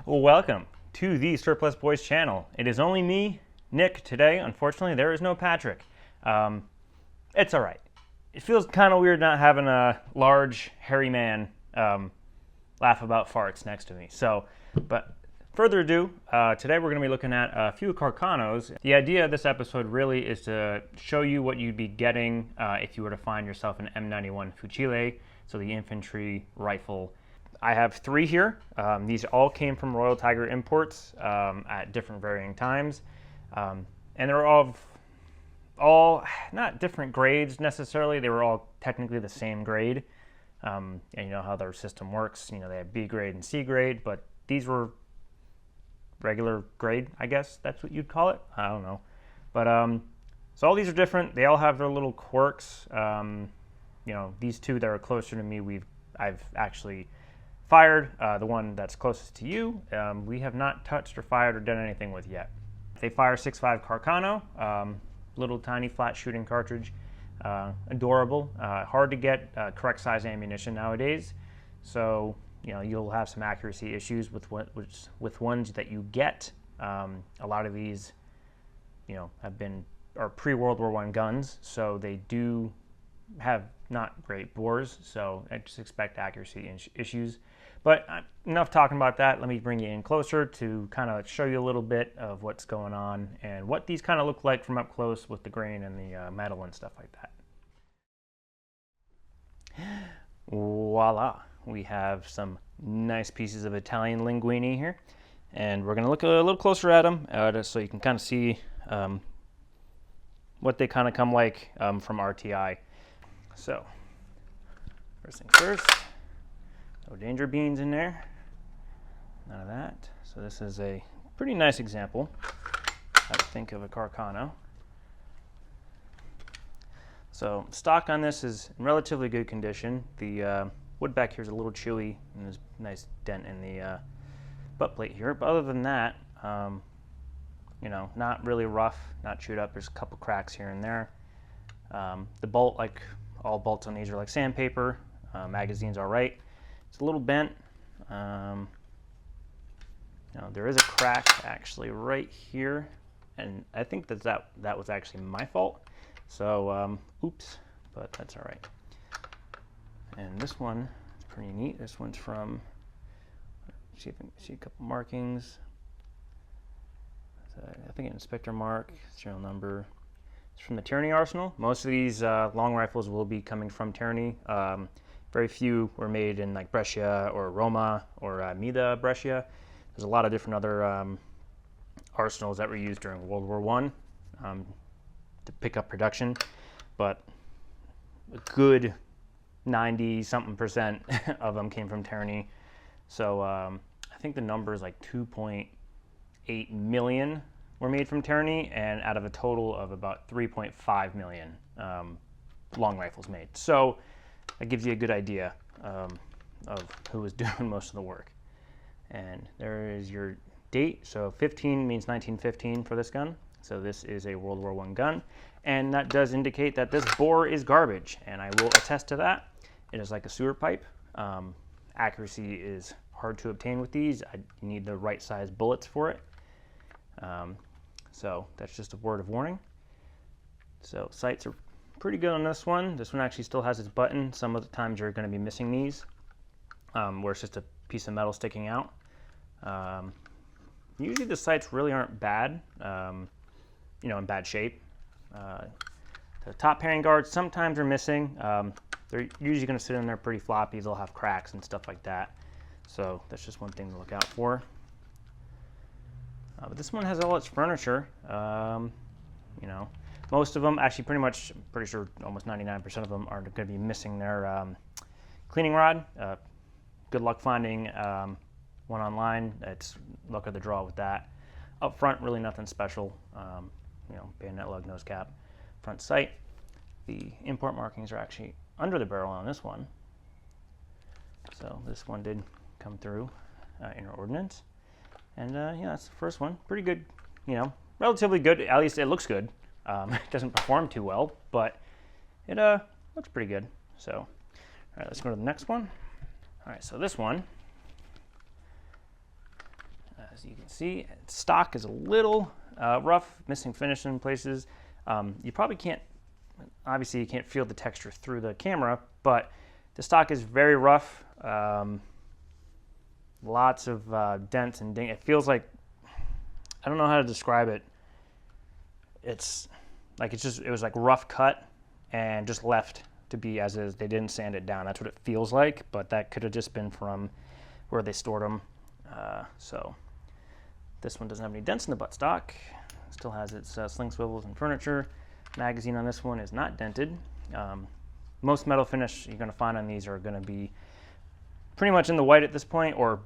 Welcome to the Surplus Boys channel. It is only me, Nick, today. Unfortunately, there is no Patrick. It's all right. It feels kind of weird not having a large, hairy man laugh about farts next to me. But further ado, today we're going to be looking at a few carcanos. The idea of this episode really is to show you what you'd be getting if you were to find yourself an M91 Fucile, so the infantry rifle. I have three here. These all came from Royal Tiger Imports at different varying times. And they're all not different grades necessarily. They were all technically the same grade. And you know how their system works. You know, they have B grade and C grade, but these were regular grade, I guess that's what you'd call it. I don't know. But so all these are different. They all have their little quirks. You know, these two that are closer to me, I've actually fired. The one that's closest to you, we have not touched or fired or done anything with yet. They fire 6.5 Carcano, little tiny flat shooting cartridge, adorable, hard to get correct size ammunition nowadays. So you know you'll have some accuracy issues with ones that you get. A lot of these, you know, are pre-World War I guns, so they do have not great bores. So I just expect accuracy issues. But enough talking about that. Let me bring you in closer to kind of show you a little bit of what's going on and what these kind of look like from up close with the grain and the metal and stuff like that. Voila! We have some nice pieces of Italian linguine here. And we're going to look a little closer at them just so you can kind of see what they kind of come like from RTI. So, first things first. No danger beans in there, none of that. So this is a pretty nice example, I would think, of a Carcano. So stock on this is in relatively good condition. The wood back here is a little chewy, and there's a nice dent in the butt plate here. But other than that, you know, not really rough, not chewed up. There's a couple cracks here and there. The bolt, like all bolts on these, are like sandpaper. Magazine's all right. It's a little bent. You know, there is a crack actually right here, and I think that was actually my fault. So, oops, but that's all right. And this one is pretty neat. This one's from, see if I can see a couple markings. I think an inspector mark, serial number. It's from the Tierney Arsenal. Most of these long rifles will be coming from Tierney. Very few were made in like Brescia or Roma or Mida Brescia. There's a lot of different other arsenals that were used during World War I to pick up production, but a good 90-something% of them came from Tierney. So I think the number is like 2.8 million were made from Tierney, and out of a total of about 3.5 million long rifles made. So that gives you a good idea of who was doing most of the work. And there is your date. So 15 means 1915 for this gun. So this is a World War I gun. And that does indicate that this bore is garbage. And I will attest to that. It is like a sewer pipe. Accuracy is hard to obtain with these. You need the right size bullets for it. So that's just a word of warning. So sights are pretty good on this one. This one actually still has its button. Some of the times you're going to be missing these, where it's just a piece of metal sticking out. Usually the sights really aren't bad, you know, in bad shape. The top pairing guards sometimes are missing. They're usually going to sit in there pretty floppy. They'll have cracks and stuff like that. So that's just one thing to look out for. But this one has all its furniture. You know, most of them, actually pretty sure almost 99% of them are going to be missing their cleaning rod. Good luck finding one online. It's luck of the draw with that. Up front, really nothing special. You know, bayonet lug, nose cap, front sight. The import markings are actually under the barrel on this one. So this one did come through in our ordnance. And yeah, that's the first one. Pretty good, you know, relatively good. At least it looks good. It doesn't perform too well, but it looks pretty good. So, all right, let's go to the next one. All right, so this one as you can see, stock is a little rough, missing finish in places. You probably can't, obviously you can't feel the texture through the camera, but the stock is very rough. Lots of dents and ding. It feels like, I don't know how to describe it. It's like it was like rough cut and just left to be as is. They didn't sand it down. That's what it feels like, but that could have just been from where they stored them. So this one doesn't have any dents in the buttstock. Still has its sling swivels and furniture. Magazine on this one is not dented. Most metal finish you're going to find on these are going to be pretty much in the white at this point, or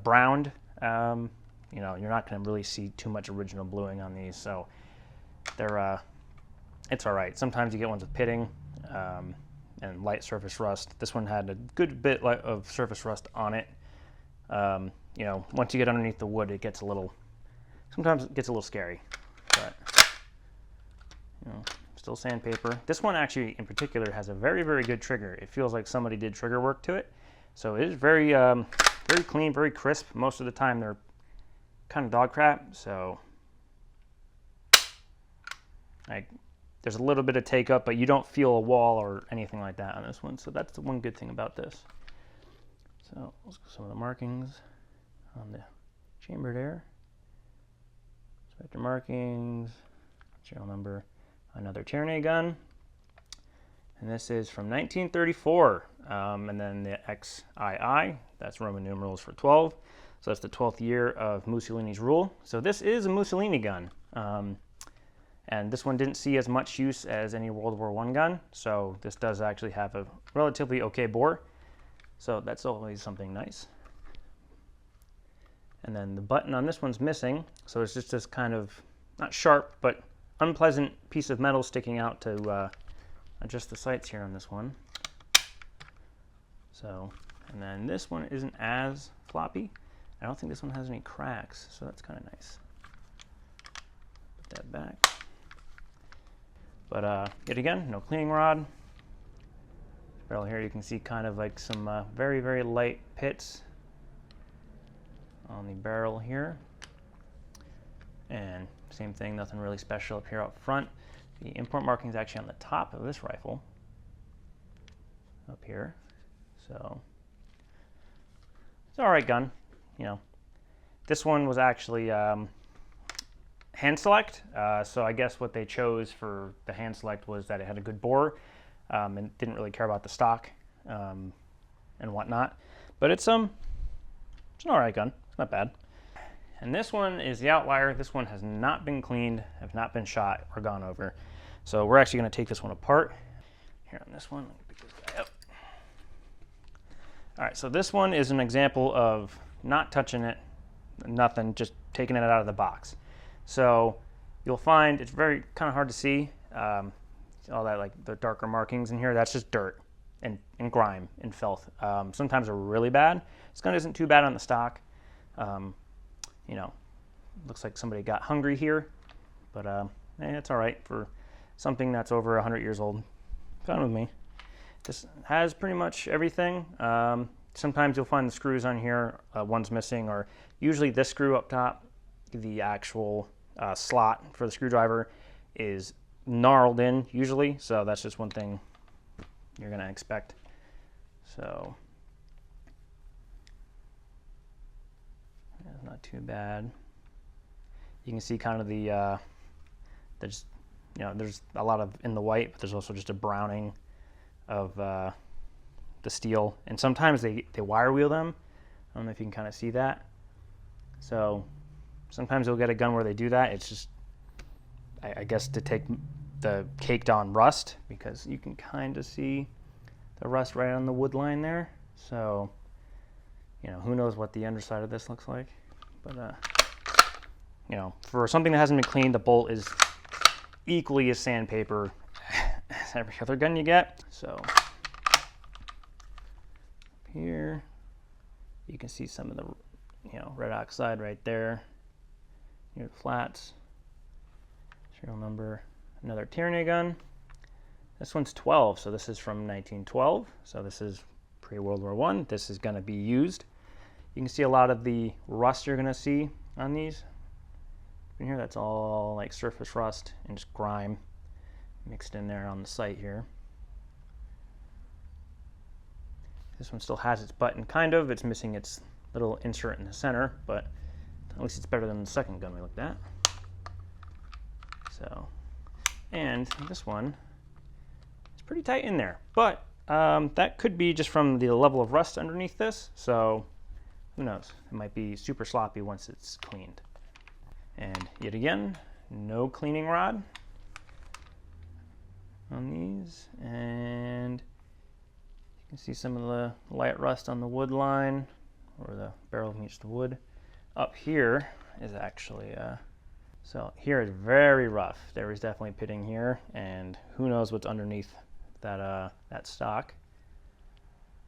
browned. You know, you're not going to really see too much original bluing on these, so they're it's all right. Sometimes you get ones with pitting and light surface rust. This one had a good bit of surface rust on it. You know, once you get underneath the wood, it gets a little, sometimes it gets a little scary, but you know, still sandpaper. This one actually in particular has a very, very good trigger. It feels like somebody did trigger work to it. So it is very, very clean, very crisp. Most of the time they're kind of dog crap, so like there's a little bit of take up, but you don't feel a wall or anything like that on this one. So that's the one good thing about this. So let's go some of the markings on the chambered air. Inspector markings, serial number, another Tierney gun. And this is from 1934. And then the XII, that's Roman numerals for 12. So that's the 12th year of Mussolini's rule. So this is a Mussolini gun. And this one didn't see as much use as any World War I gun. So this does actually have a relatively okay bore. So that's always something nice. And then the button on this one's missing. So it's just this kind of, not sharp, but unpleasant piece of metal sticking out to adjust the sights here on this one. So, and then this one isn't as floppy. I don't think this one has any cracks, so that's kind of nice. Put that back. But yet again, no cleaning rod. Barrel here, you can see kind of like some very, very light pits on the barrel here. And same thing, nothing really special up here up front. The import marking is actually on the top of this rifle, up here. So it's an all right gun, you know. This one was actually hand select, so I guess what they chose for the hand select was that it had a good bore and didn't really care about the stock and whatnot. But it's an all right gun. It's not bad. And this one is the outlier. This one has not been cleaned, have not been shot or gone over. So we're actually going to take this one apart. Here on this one, let me pick this guy up. All right, so this one is an example of not touching it, nothing, just taking it out of the box. So you'll find it's very kind of hard to see all that, like the darker markings in here. That's just dirt and grime and filth. Sometimes they're really bad. This gun isn't too bad on the stock. You know, looks like somebody got hungry here, but it's all right for something that's over 100 years old. Fine with me. This has pretty much everything. Sometimes you'll find the screws on here, one's missing, or usually this screw up top, the actual slot for the screwdriver is gnarled in usually, so that's just one thing you're gonna expect. So it's not too bad. You can see kind of the there's, you know, there's a lot of in the white, but there's also just a browning of the steel, and sometimes they wire wheel them. I don't know if you can kind of see that. So sometimes you'll get a gun where they do that. It's just, I guess, to take the caked on rust, because you can kind of see the rust right on the wood line there. So, you know, who knows what the underside of this looks like. But, you know, for something that hasn't been cleaned, the bolt is equally as sandpaper as every other gun you get. So here you can see some of the, you know, red oxide right there near the flats. Serial number, another Tierney gun. This one's 12, so this is from 1912. So this is pre-World War I. This is going to be used. You can see a lot of the rust you're going to see on these. In here, that's all like surface rust and just grime mixed in there on the site here. This one still has its button, kind of. It's missing its little insert in the center, but at least it's better than the second gun we looked at. So, and this one is pretty tight in there, but that could be just from the level of rust underneath this, so who knows? It might be super sloppy once it's cleaned. And yet again, no cleaning rod on these, and you can see some of the light rust on the wood line where the barrel meets the wood. Up here is actually, so here is very rough. There is definitely pitting here, and who knows what's underneath that, that stock.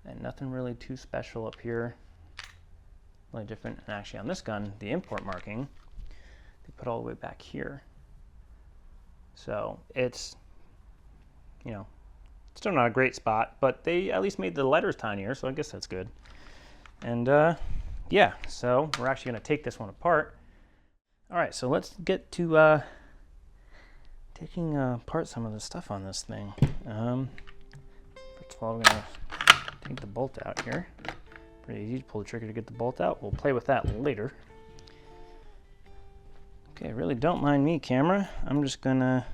And nothing really too special up here. Really different. And actually on this gun, the import marking, they put all the way back here. So it's, you know, still not a great spot, but they at least made the letters tinier, so I guess that's good. And yeah, so we're actually going to take this one apart. All right, so let's get to taking apart some of the stuff on this thing. First of all, we're going to take the bolt out here. Pretty easy to pull the trigger to get the bolt out. We'll play with that later. Okay, really don't mind me, camera. I'm just gonna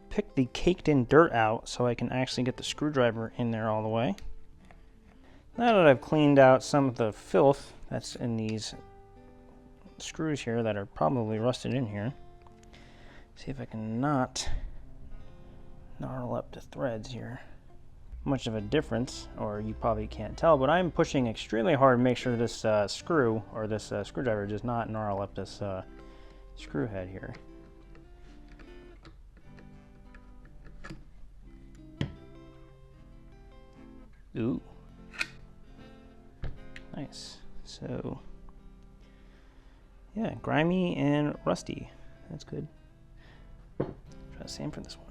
pick the caked in dirt out so I can actually get the screwdriver in there all the way. Now that I've cleaned out some of the filth that's in these screws here that are probably rusted in here, see if I can not gnarl up the threads here. Much of a difference, or you probably can't tell, but I'm pushing extremely hard to make sure this screw or this screwdriver does not gnarl up this screw head here. Ooh, nice. So yeah, grimy and rusty. That's good. Try the same for this one.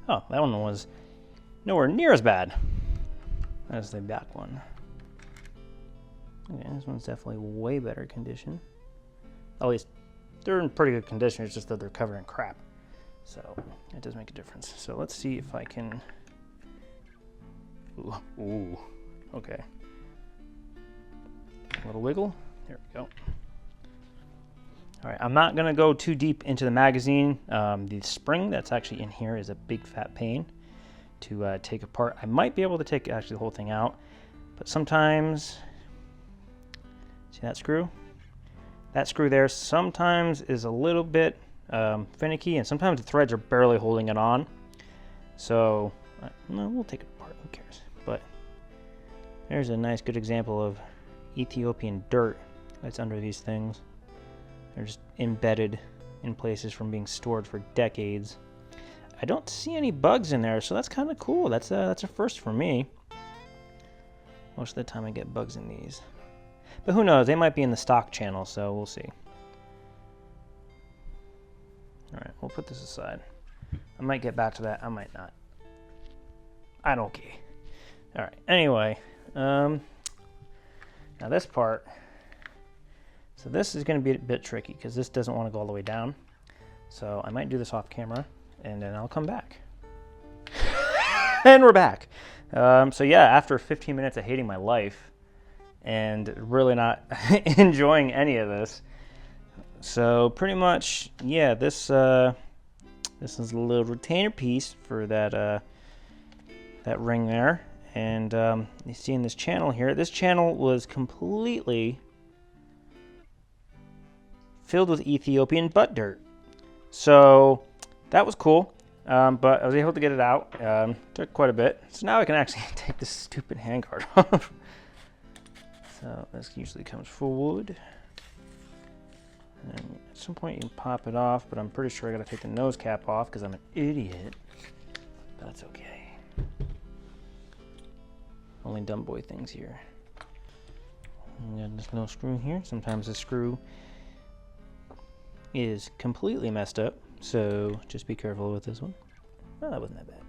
Oh, that one was nowhere near as bad as the back one. Okay, this one's definitely way better condition. At least they're in pretty good condition, it's just that they're covered in crap. So it does make a difference. So let's see if I can, ooh, okay. A little wiggle, there we go. All right, I'm not gonna go too deep into the magazine. The spring that's actually in here is a big fat pain to take apart. I might be able to take actually the whole thing out, but sometimes, see that screw? That screw there sometimes is a little bit finicky, and sometimes the threads are barely holding it on. So no, we'll take it apart, who cares? But there's a nice good example of Ethiopian dirt that's under these things. They're just embedded in places from being stored for decades. I don't see any bugs in there, so that's kind of cool. That's a first for me. Most of the time I get bugs in these. But who knows, they might be in the stock channel, so we'll see. Alright, we'll put this aside. I might get back to that, I might not. I don't care. Alright, anyway. Now this part, so this is going to be a bit tricky because this doesn't want to go all the way down. So I might do this off camera and then I'll come back. And we're back. So yeah, after 15 minutes of hating my life and really not enjoying any of this. So pretty much, yeah, this is a little retainer piece for that that ring there. And you see in this channel here, this channel was completely filled with Ethiopian butt dirt. So that was cool, but I was able to get it out. Took quite a bit. So now I can actually take this stupid handguard off. So this usually comes forward. And at some point you can pop it off, but I'm pretty sure I gotta take the nose cap off because I'm an idiot. But that's okay. Only dumb boy things here. And then this little screw here. Sometimes the screw is completely messed up, so just be careful with this one. Oh, that wasn't that bad.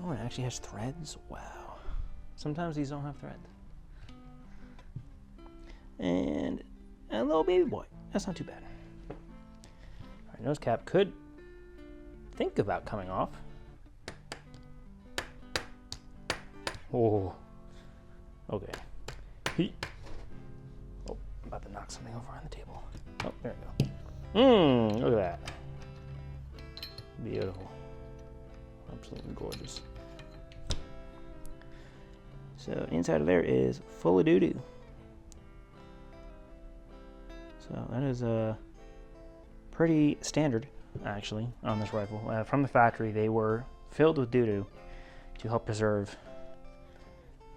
Oh, it actually has threads. Wow. Sometimes these don't have threads. And a little baby boy. That's not too bad. Our nose cap could think about coming off. Oh, okay. Oh, I'm about to knock something over on the table. Oh, there we go. Look at that. Beautiful. Absolutely gorgeous. So inside of there is full of doo-doo. So that is pretty standard, actually, on this rifle. From the factory, they were filled with doo-doo to help preserve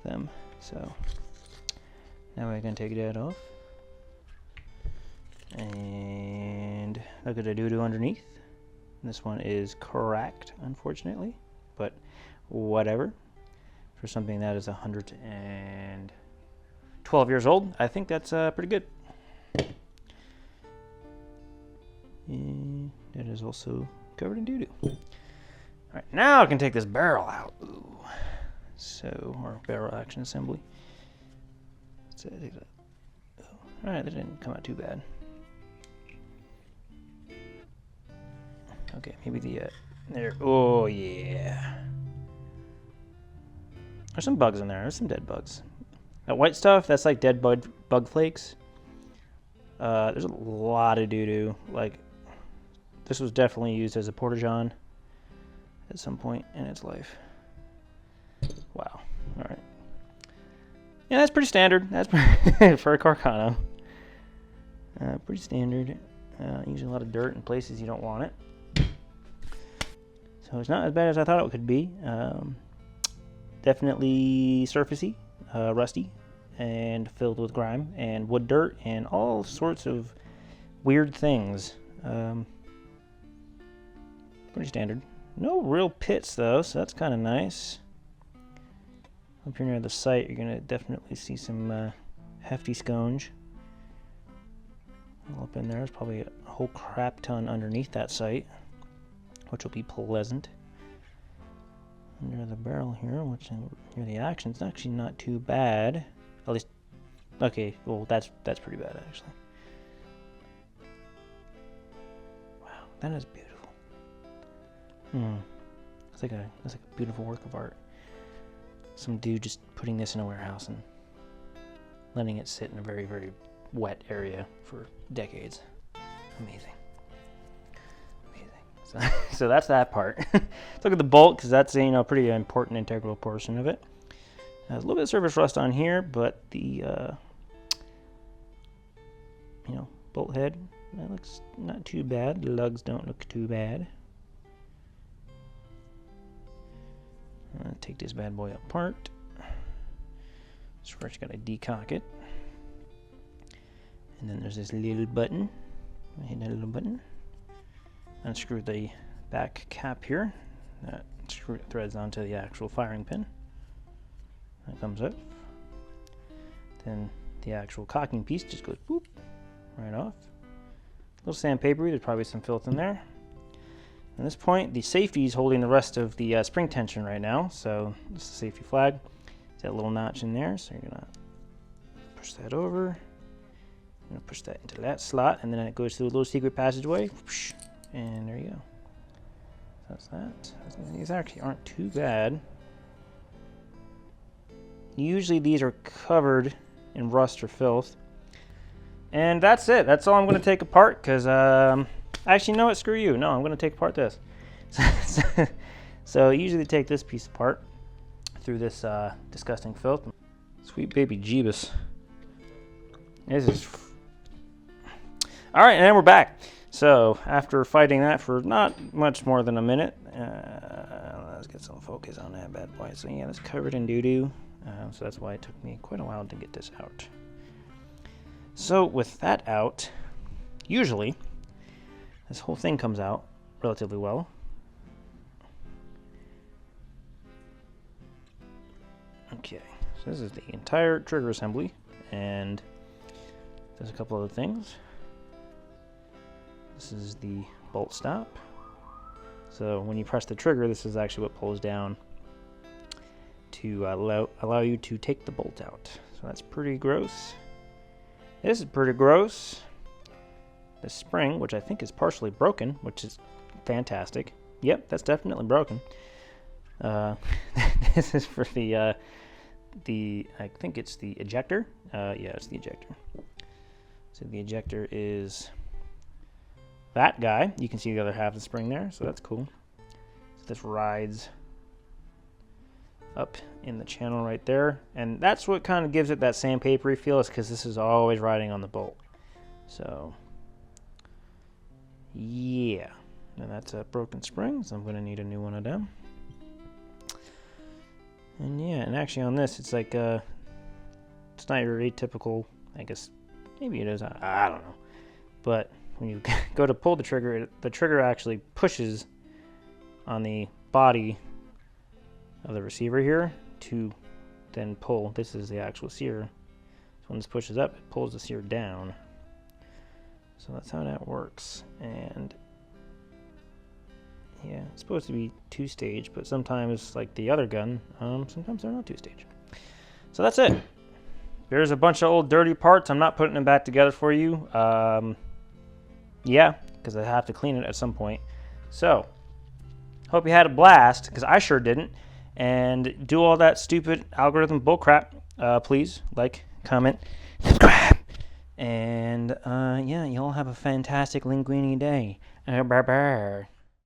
them. So now we're going to take that off. And look at the doo-doo underneath. This one is cracked, unfortunately, but whatever. For something that is 112 years old, I think that's pretty good. And that is also covered in doo-doo. All right, now I can take this barrel out. Ooh. So, our barrel action assembly. Let's take that. Oh. All right, that didn't come out too bad. Okay, maybe the there. Oh yeah. There's some bugs in there. There's some dead bugs. That white stuff, that's like dead bug flakes. There's a lot of doo-doo. Like, this was definitely used as a porta-john at some point in its life. Wow. All right. Yeah, that's pretty standard. That's for a carcano. Pretty standard. Usually a lot of dirt in places you don't want it. So it's not as bad as I thought it could be. Definitely surfacey, rusty, and filled with grime and wood dirt and all sorts of weird things. Pretty standard. No real pits though, so that's kind of nice. Up here near the site, you're gonna definitely see some hefty sconge. All up in there. There's probably a whole crap ton underneath that site, which will be pleasant. Under the barrel here, which near the action, it's actually not too bad. At least, okay. Well, that's pretty bad actually. Wow, that is beautiful. It's like a beautiful work of art. Some dude just putting this in a warehouse and letting it sit in a very, very wet area for decades. Amazing. So that's that part. Let's look at the bolt, because that's a pretty important integral portion of it. There's a little bit of surface rust on here, but the bolt head, that looks not too bad. The lugs don't look too bad. I'm gonna take this bad boy apart. So first, gotta decock it, and then there's this little button. Hit that little button. Unscrew the back cap here. That threads onto the actual firing pin. That comes up. Then the actual cocking piece just goes boop right off. A little sandpapery. There's probably some filth in there. At this point, the safety is holding the rest of the spring tension right now. So this is the safety flag. There's that little notch in there. So you're gonna push that over. I'm gonna push that into that slot, and then it goes through a little secret passageway. And there you go. That's that. These actually aren't too bad. Usually these are covered in rust or filth. And that's it. That's all I'm going to take apart, because actually, no, screw you. No, I'm going to take apart this. So usually take this piece apart through this disgusting filth. Sweet baby Jeebus. This is... All right, and then we're back. So after fighting that for not much more than a minute, let's get some focus on that bad boy. So yeah, that's covered in doo-doo. So that's why it took me quite a while to get this out. So with that out, usually this whole thing comes out relatively well. Okay, so this is the entire trigger assembly, and there's a couple other things. This is the bolt stop. So when you press the trigger, this is actually what pulls down to allow you to take the bolt out. So that's pretty gross. This is pretty gross. The spring, which I think is partially broken, which is fantastic. Yep, that's definitely broken. This is for the I think it's the ejector. Yeah, it's the ejector. So the ejector is that guy. You can see the other half of the spring there, so that's cool. So this rides up in the channel right there, and that's what kind of gives it that sandpapery feel, is because this is always riding on the bolt. So yeah, and that's a broken spring, so I'm going to need a new one of them. And yeah, and actually on this, it's like it's not your atypical, I guess maybe it is, I don't know, but when you go to pull the trigger actually pushes on the body of the receiver here to then pull. This is the actual sear. So when this pushes up, it pulls the sear down. So that's how that works. And yeah, it's supposed to be 2-stage, but sometimes, like the other gun, sometimes they're not 2-stage. So that's it. There's a bunch of old dirty parts. I'm not putting them back together for you. Yeah, because I have to clean it at some point. So hope you had a blast, because I sure didn't. And do all that stupid algorithm bullcrap. Please like, comment, subscribe. And yeah, y'all have a fantastic linguini day. Bye bye.